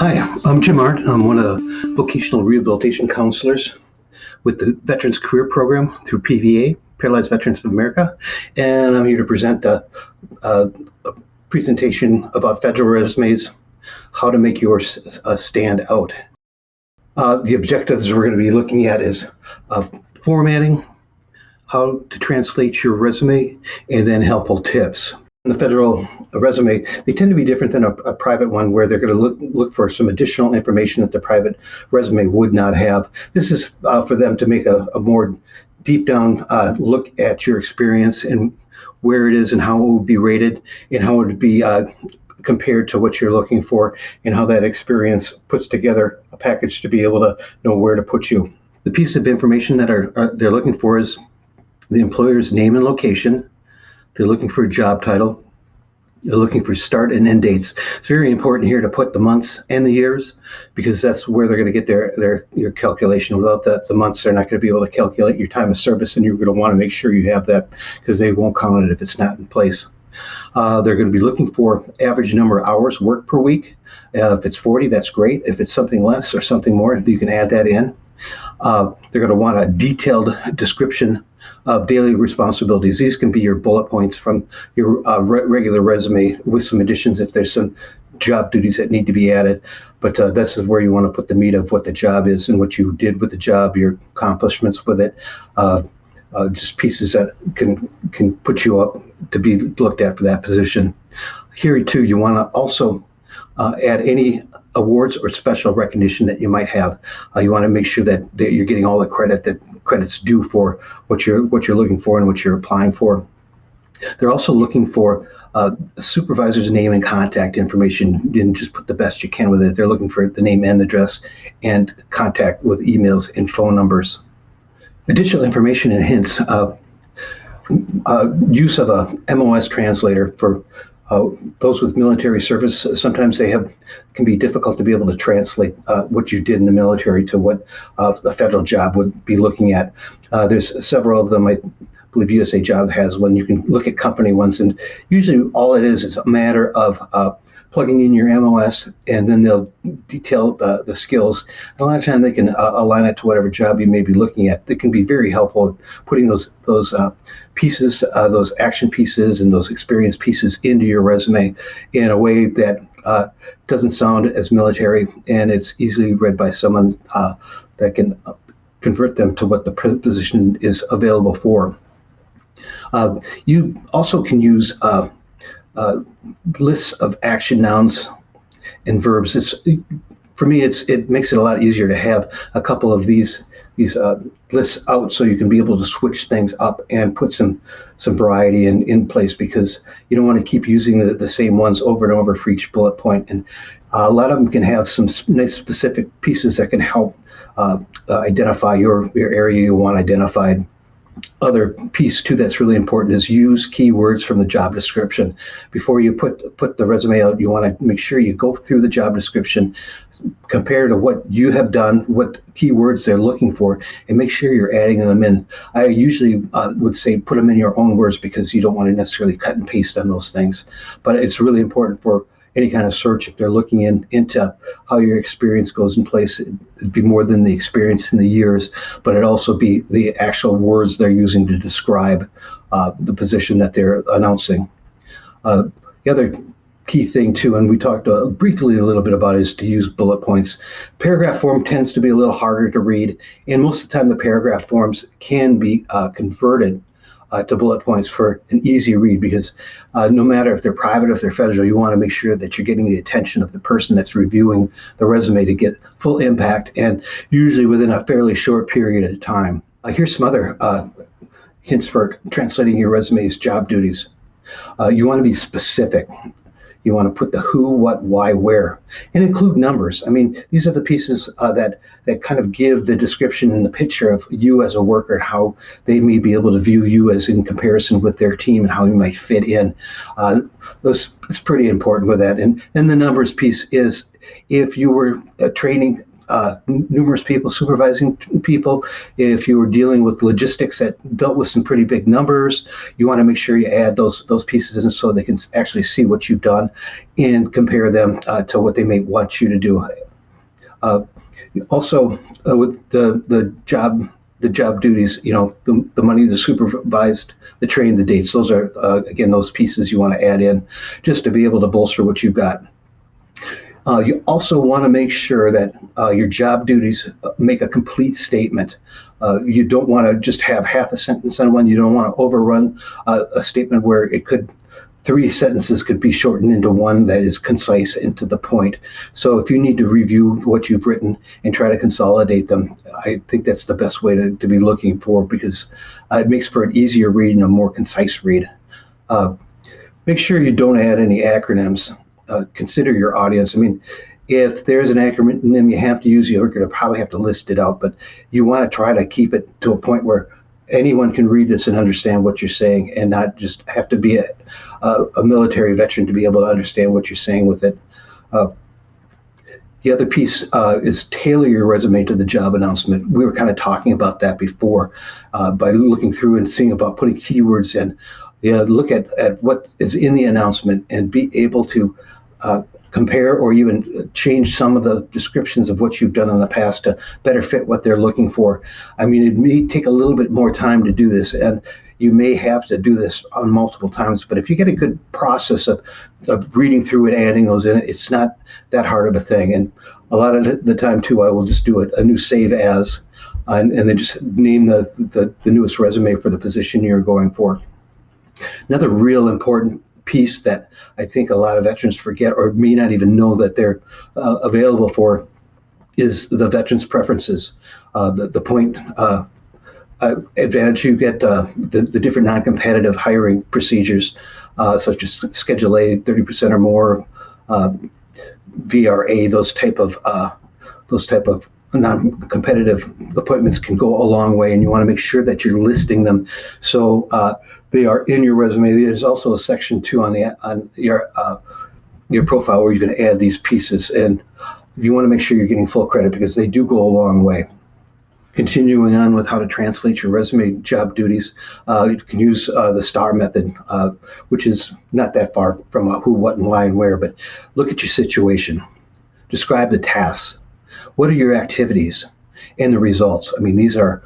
Hi, I'm Jim Arndt. I'm one of the vocational rehabilitation counselors with the Veterans Career Program through PVA, Paralyzed Veterans of America, and I'm here to present a presentation about federal resumes, how to make yours stand out. The objectives we're going to be looking at is formatting, how to translate your resume, and then helpful tips. The federal resume, they tend to be different than a private one where they're going to look for some additional information that the private resume would not have. This is for them to make a more deep down look at your experience and where it is and how it would be rated and how it would be compared to what you're looking for and how that experience puts together a package to be able to know where to put you. The piece of information that they're looking for is the employer's name and location. They're looking for a job title. They're looking for start and end dates. It's very important here to put the months and the years because that's where they're going to get your calculation. Without the months, they're not going to be able to calculate your time of service, and you're going to want to make sure you have that because they won't count it if it's not in place. They're going to be looking for average number of hours worked per week. If it's 40, that's great. If it's something less or something more, you can add that in. They're going to want a detailed description of daily responsibilities. These can be your bullet points from your regular resume with some additions if there's some job duties that need to be added. But this is where you want to put the meat of what the job is and what you did with the job, your accomplishments with it, just pieces that can put you up to be looked at for that position. Here too, you want to also add any awards or special recognition that you might have. You want to make sure that you're getting all the credit that credit's due for what you're looking for and what you're applying for. They're also looking for supervisor's name and contact information, and just put the best you can with it. They're looking for the name and address and contact with emails and phone numbers. Additional information and hints. Use of a MOS translator for those with military service. Sometimes can be difficult to be able to translate what you did in the military to what a federal job would be looking at. There's several of them. I believe USA Job has one. You can look at company ones, and usually all it is a matter of plugging in your MOS, and then they'll detail the skills. And a lot of time they can align it to whatever job you may be looking at. It can be very helpful putting those pieces, those action pieces and those experience pieces into your resume in a way that doesn't sound as military, and it's easily read by someone that can convert them to what the position is available for. You also can use lists of action nouns and verbs. For me, it makes it a lot easier to have a couple of these lists out, so you can be able to switch things up and put some variety in place, because you don't want to keep using the same ones over and over for each bullet point. And a lot of them can have some nice specific pieces that can help identify your area you want identified. Other piece too that's really important is use keywords from the job description. Before you put the resume out, you want to make sure you go through the job description, compare to what you have done, what keywords they're looking for, and make sure you're adding them in. I usually would say put them in your own words, because you don't want to necessarily cut and paste on those things. But it's really important for any kind of search, if they're looking into how your experience goes in place. It'd be more than the experience in the years, but it'd also be the actual words they're using to describe the position that they're announcing. The other key thing too, and we talked briefly a little bit about it, is to use bullet points. Paragraph form tends to be a little harder to read, and most of the time the paragraph forms can be converted to bullet points for an easy read, because no matter if they're private or if they're federal, you want to make sure that you're getting the attention of the person that's reviewing the resume to get full impact, and usually within a fairly short period of time. Here's some other hints for translating your resume's job duties. You want to be specific. You want to put the who, what, why, where, and include numbers. I mean, these are the pieces that kind of give the description and the picture of you as a worker, and how they may be able to view you as in comparison with their team and how you might fit in. It's pretty important with that. And the numbers piece is, if you were training numerous people, supervising people. If you were dealing with logistics that dealt with some pretty big numbers, you want to make sure you add those pieces in so they can actually see what you've done and compare them to what they may want you to do. Also, with the job duties, the money, the supervised, the train, the dates, those are, again, those pieces you want to add in just to be able to bolster what you've got. You also want to make sure that your job duties make a complete statement. You don't want to just have half a sentence on one. You don't want to overrun a statement where it could, 3 sentences could be shortened into one that is concise and to the point. So if you need to review what you've written and try to consolidate them, I think that's the best way to be looking for, because it makes for an easier read and a more concise read. Make sure you don't add any acronyms. Consider your audience. I mean, if there's an acronym you have to use, you're going to probably have to list it out, but you want to try to keep it to a point where anyone can read this and understand what you're saying, and not just have to be a military veteran to be able to understand what you're saying with it. The other piece is tailor your resume to the job announcement. We were kind of talking about that before by looking through and seeing about putting keywords in. Look at what is in the announcement and be able to compare or even change some of the descriptions of what you've done in the past to better fit what they're looking for. I mean, it may take a little bit more time to do this, and you may have to do this on multiple times, but if you get a good process of reading through and adding those in, it's not that hard of a thing. And a lot of the time, too, I will just do a new save as, and then just name the newest resume for the position you're going for. Another real important piece that I think a lot of veterans forget or may not even know that they're available for is the veterans' preferences. The point advantage you get, the different non-competitive hiring procedures, such as Schedule A, 30% or more, VRA, those type of non-competitive appointments can go a long way, and you want to make sure that you're listing them so they are in your resume. There's also a section 2 on your profile where you're going to add these pieces, and you want to make sure you're getting full credit because they do go a long way. Continuing on with how to translate your resume job duties, you can use the STAR method, which is not that far from who, what, and why, and where, but look at your situation. Describe the tasks. What are your activities and the results? I mean, these are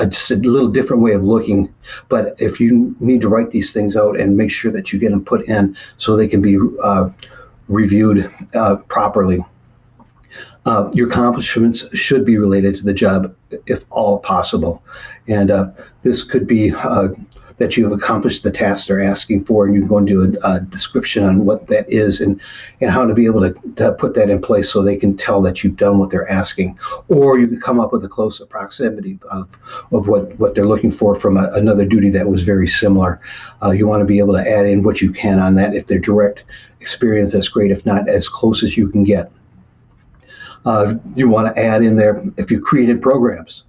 just a little different way of looking, but if you need to write these things out and make sure that you get them put in so they can be reviewed properly. Your accomplishments should be related to the job, if all possible. And this could be that you've accomplished the tasks they're asking for, and you can go into a description on what that is and how to be able to put that in place so they can tell that you've done what they're asking. Or you can come up with a close approximity of what they're looking for from another duty that was very similar. You want to be able to add in what you can on that. If they're direct experience, that's great. If not, as close as you can get. You want to add in there if you created programs.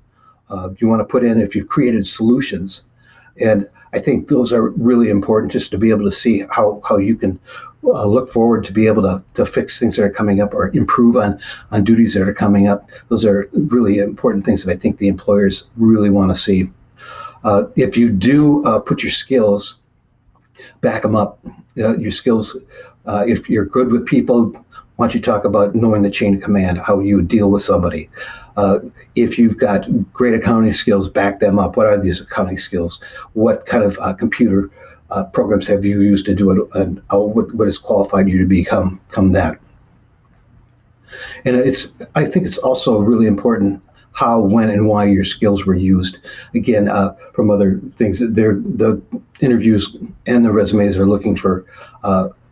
You want to put in if you've created solutions. And I think those are really important just to be able to see how you can look forward to be able to fix things that are coming up or improve on duties that are coming up. Those are really important things that I think the employers really want to see. If you do put your skills, back them up. Your skills, if you're good with people, why don't you talk about knowing the chain of command, how you deal with somebody. If you've got great accounting skills, back them up. What are these accounting skills? What kind of computer programs have you used to do it, and what has qualified you to become that? And I think it's also really important how, when, and why your skills were used. Again, from other things, the interviews and the resumes are looking for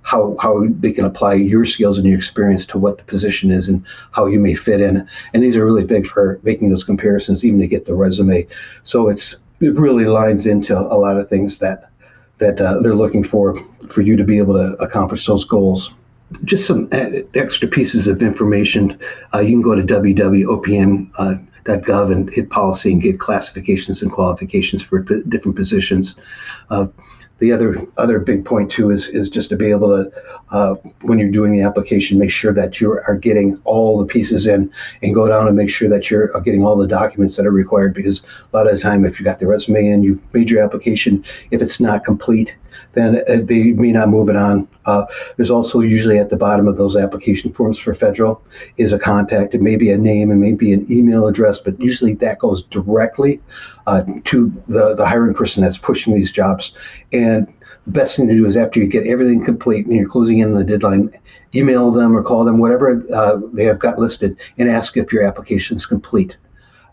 how they can apply your skills and your experience to what the position is and how you may fit in. And these are really big for making those comparisons, even to get the resume. So it really lines into a lot of things that they're looking for you to be able to accomplish those goals. Just some extra pieces of information. You can go to www.opm.gov and hit policy and get classifications and qualifications for different positions. The other big point too is just to be able to, when you're doing the application, make sure that you are getting all the pieces in, and go down and make sure that you're getting all the documents that are required, because a lot of the time, if you got the resume in, you've made your application, if it's not complete, then they may not move it on. There's also usually at the bottom of those application forms for federal is a contact. It may be a name, it may be an email address, but usually that goes directly to the hiring person that's pushing these jobs. And the best thing to do is, after you get everything complete and you're closing in the deadline, email them or call them, whatever they have got listed, and ask if your application is complete.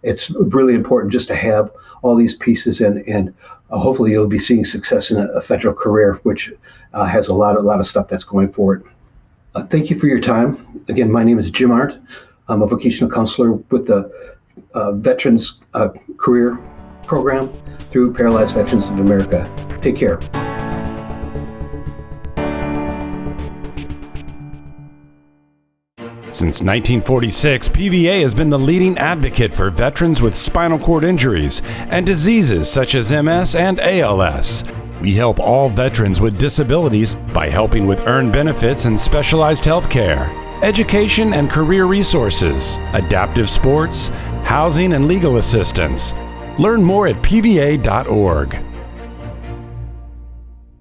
It's really important just to have all these pieces in, and hopefully you'll be seeing success in a federal career, which has a lot of stuff that's going for it. Thank you for your time. Again, my name is Jim Arndt. I'm a vocational counselor with the Veterans Career Program through Paralyzed Veterans of America. Take care. Since 1946, PVA has been the leading advocate for veterans with spinal cord injuries and diseases such as MS and ALS. We help all veterans with disabilities by helping with earned benefits and specialized health care, education and career resources, adaptive sports, housing and legal assistance. Learn more at pva.org.